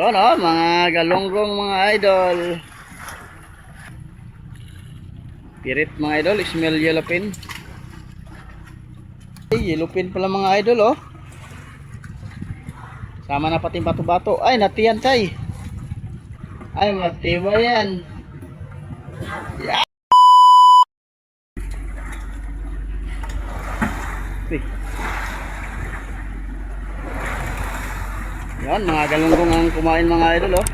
Ano, mga galonggong mga idol. Pirit mga idol, smell yellowfin. Ay, yellowfin pala mga idol oh. Sama na pati bato-bato. Ay, natiyan tay. Ay, matiba yan. Yeah. Yan, mga galunggong ang kumain mga idol oh.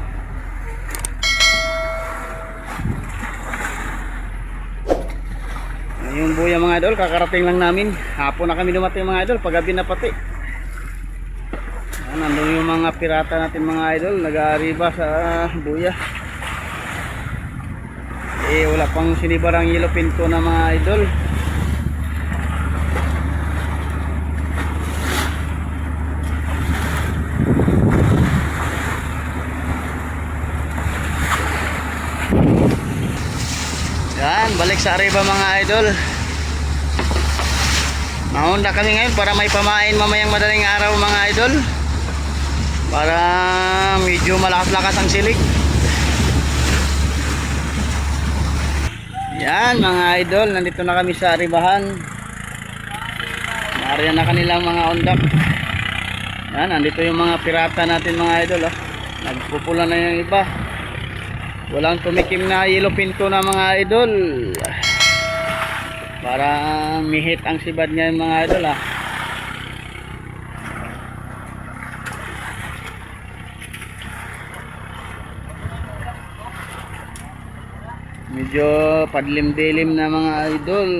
Yung buya mga idol, kakarating lang namin. Hapon na kami dumating mga idol, paggabi na pati. Yan, nandun yung mga pirata natin mga idol, nag-aariba sa buya. Eh, wala pang sinibarang yellowfin ko na mga idol. Yan, balik sa Arriba mga idol. Mahunda kami ngayon para may pamain mamayang madaling araw mga idol. Para medyo malakas-lakas ang silig. Yan mga idol, nandito na kami sa Arribahan. Nariyan na kanilang mga undak. Yan, nandito yung mga pirata natin mga idol oh. Nagpupula na yung iba. Walang tumikim na yellowfin ko na mga idol. Para mihit ang sibad niya yung mga idol ah. Medyo padlim-dilim na mga idol.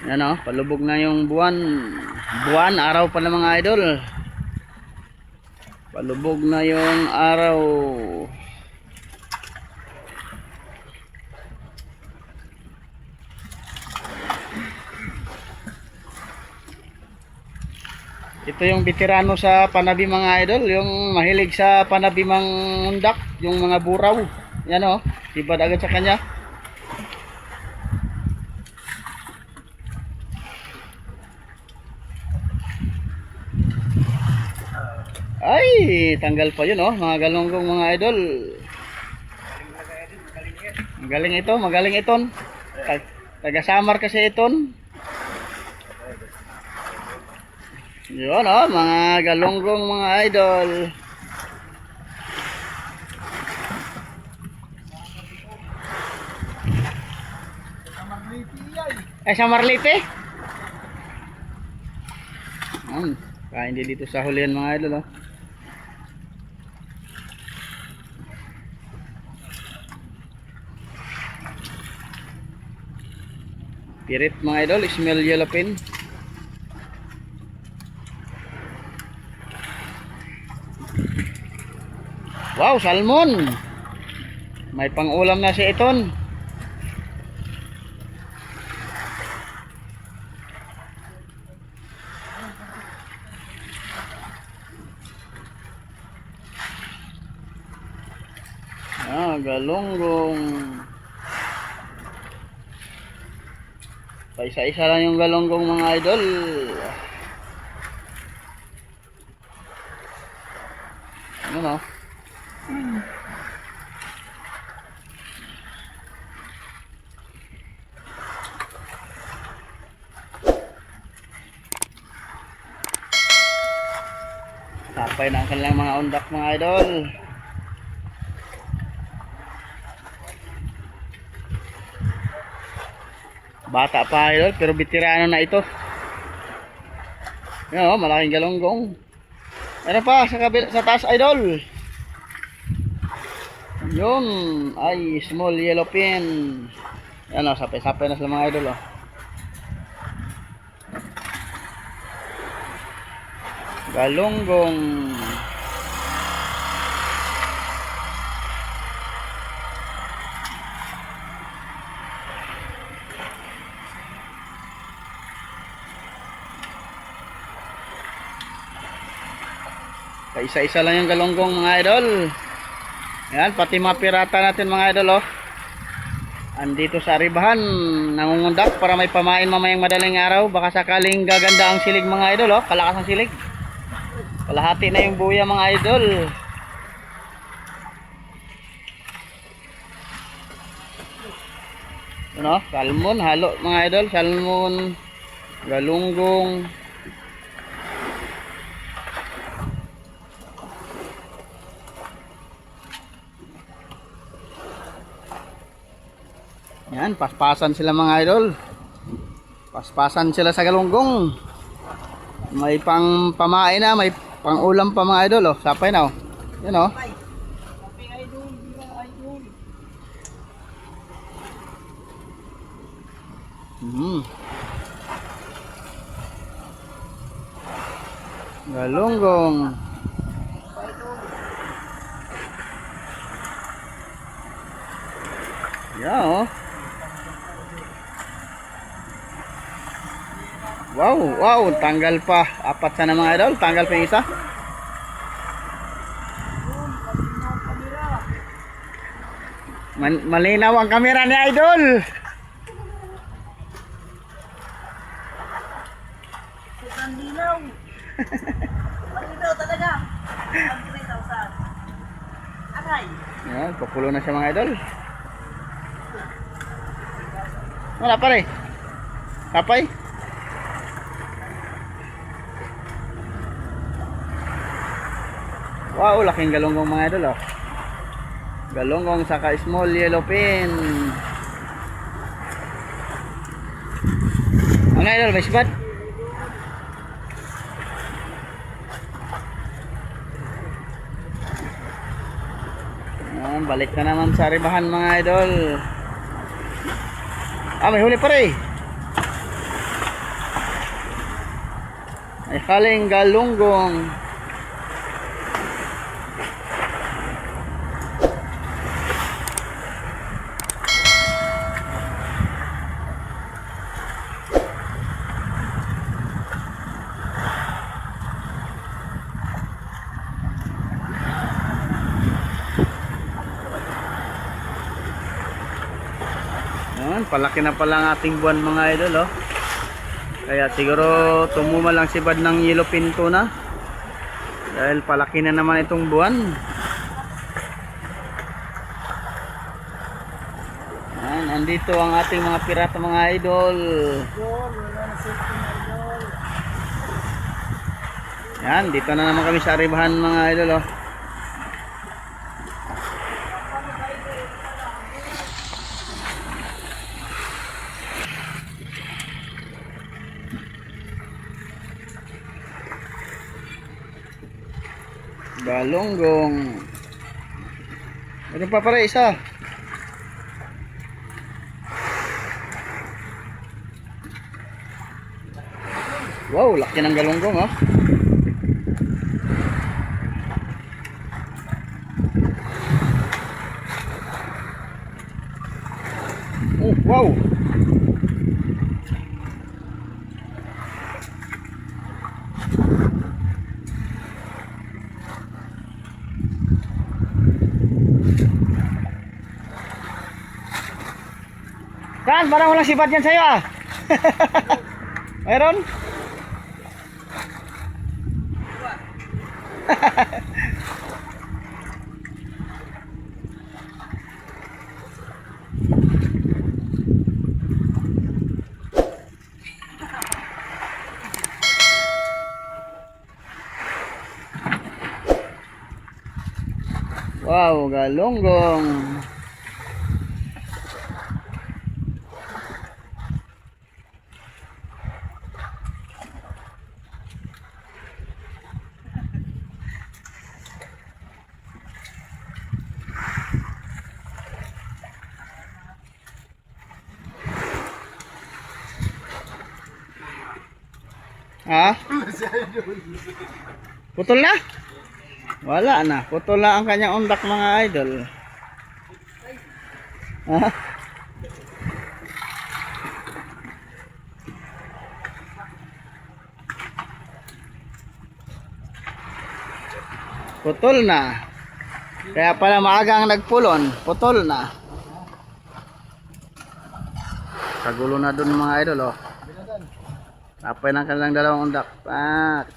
Yan oh, palubog na yung buwan. Buwan, araw pala mga idol. Palubog na yung araw. Ito yung veterano sa panabi mga idol, yung mahilig sa panabi mang undak, yung mga buraw. Yan o, tibad agad sa kanya. Ay, tanggal pa yun oh, mga galunggong mga idol. Magaling ito, magaling iton. Taga-Samar kasi iton. Yun oh, mga galunggong mga idol. Ay, sa Marlite? Kain din dito sa hulihan mga idol oh. Pirit mga idol, smell yellowfin. Wow, salmon. May pang-ulam na si iton. Ah, galunggong. Isa-isa lang yung galunggong mga idol. Ano no? Tapay na ang kanilang mga undak mga idol. Bata pa idol, pero veterano na ito. Yan oh, malaking galunggong. Ano pa sa taas idol? Yun, ay small yellowfin. Yan oh, sapay-sapay na sila mga idol oh. Galunggong. Isa-isa lang yung galunggong mga idol. Yan, pati mga pirata natin mga idol oh. Andito sa Arribahan, nangungundak para may pamain mamayang madaling araw. Baka sakaling gaganda ang silig mga idol oh, kalakas ang silig. Kalahati na yung buya mga idol. Ano? Salmon, halo mga idol. Salmon, galunggong. Yan, paspasan sila mga idol. Paspasan sila sa galunggong. May pang pamain na, may pang ulam pa mga idol. Oh, sapay na oh. Yan oh. Galunggong. Yeah oh. Wow, wow, tanggal pa. Apat sana mga idol, tanggal pa yung isa. Malinaw ang kamera ni idol. Malinaw. Malinaw talaga. 3,000. Aray. Yan, populo na siya mga idol. Wala pa rin. Kapay. Wow, laking galunggong mga idol oh. Galunggong saka small yellowfin. Mga idol, may sibat. Yan, balik na naman sa ribahan mga idol. Ah, may huli pa rin. May haling galunggong. Ayan, palaki na pala ang ating buwan mga idol oh. Kaya siguro tumuma lang si Bad ng yellowfin tuna. Dahil palaki na naman itong buwan. Ayan, andito ang ating mga pirata mga idol. Ayan, dito na naman kami sa aribahan mga idol oh. Galunggong. Meron pa pala isa. Wow, laki ng galunggong oh. Oh, wow. Kan, parang walang sibat yan sa'yo ah. Mayroon? Wow, galunggong. Ha? Putol na? Wala na. Putol na ang kanyang undak mga idol. Ha? Putol na. Kaya pala maagang nagpulon. Putol na. Kagulo na dun mga idol oh. Tapay ng kanilang dalawang undak. Pak.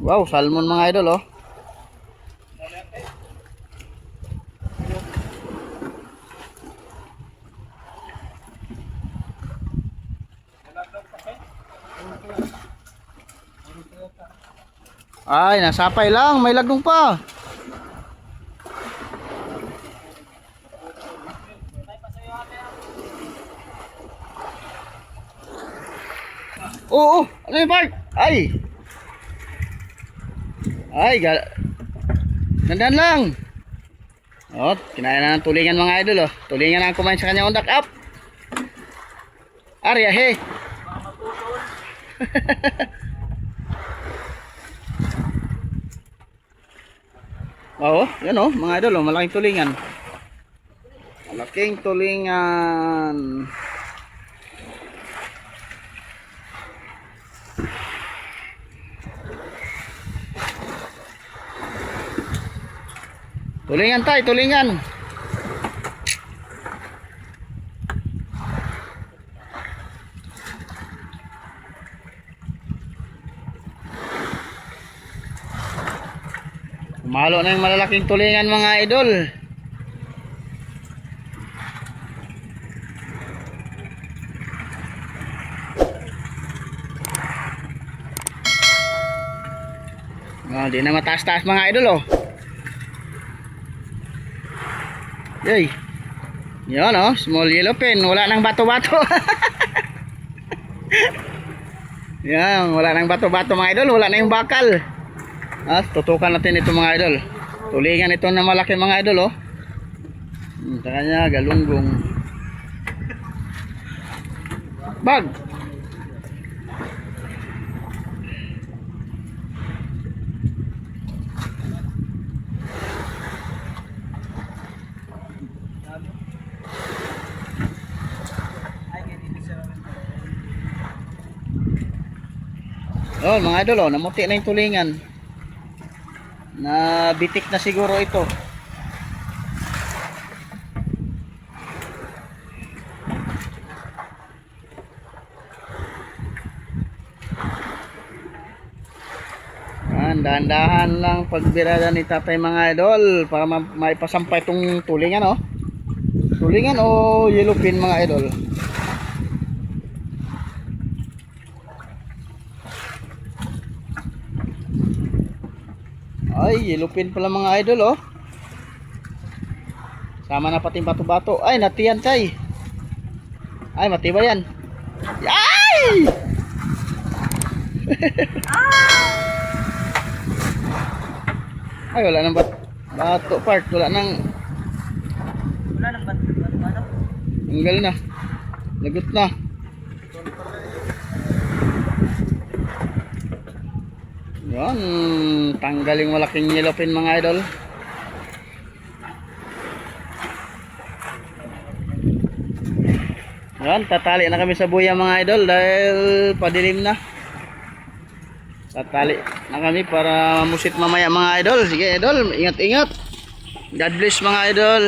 Wow, salmon mga idol oh. Ay, nasapay lang, may lagong pa. Oo, ano yung park? Ay! Ay, nandan lang. Oh, kinaya na ng tulingan mga idol oh. Tulingan na ang kumain sa kanya undak up. Arya he. Oo, yan oh, mga idol oh, malaking tulingan. Malaking tulingan. Tulingan tayo, tulingan. Umalo na yung malalaking tulingan mga idol. Oh, di na mataas-taas mga idol oh. Yay. Yan oh, small yellowfin. Wala nang bato-bato. Yan, wala nang bato-bato mga idol. Wala na yung bakal. Tutukan natin ito mga idol. Tulingan ito na malaki mga idol oh. Sa kanya galunggong. Bag. Oh, mga idol oh, namuti na yung tulingan. Na bitik na siguro ito. Dahan-dahan lang pagbirada ni tatay mga idol para maipasampay itong tulingan oh. Tulingan o yellowfin mga idol. Ay, yellowfin pala mga idol oh. Sama na pati bato-bato. Ay, natiyan tay. Ay, matibay yan. Ay! Ay, wala nang bato part. Wala nang bato. tanggal na. Lagot na. Yan, tanggal yung malaking yellowfin mga idol. Yan, tatali na kami sa buya mga idol dahil padilim na. Tatali na kami para mamusit mamaya mga idol. Sige idol, ingat-ingat. God bless mga idol.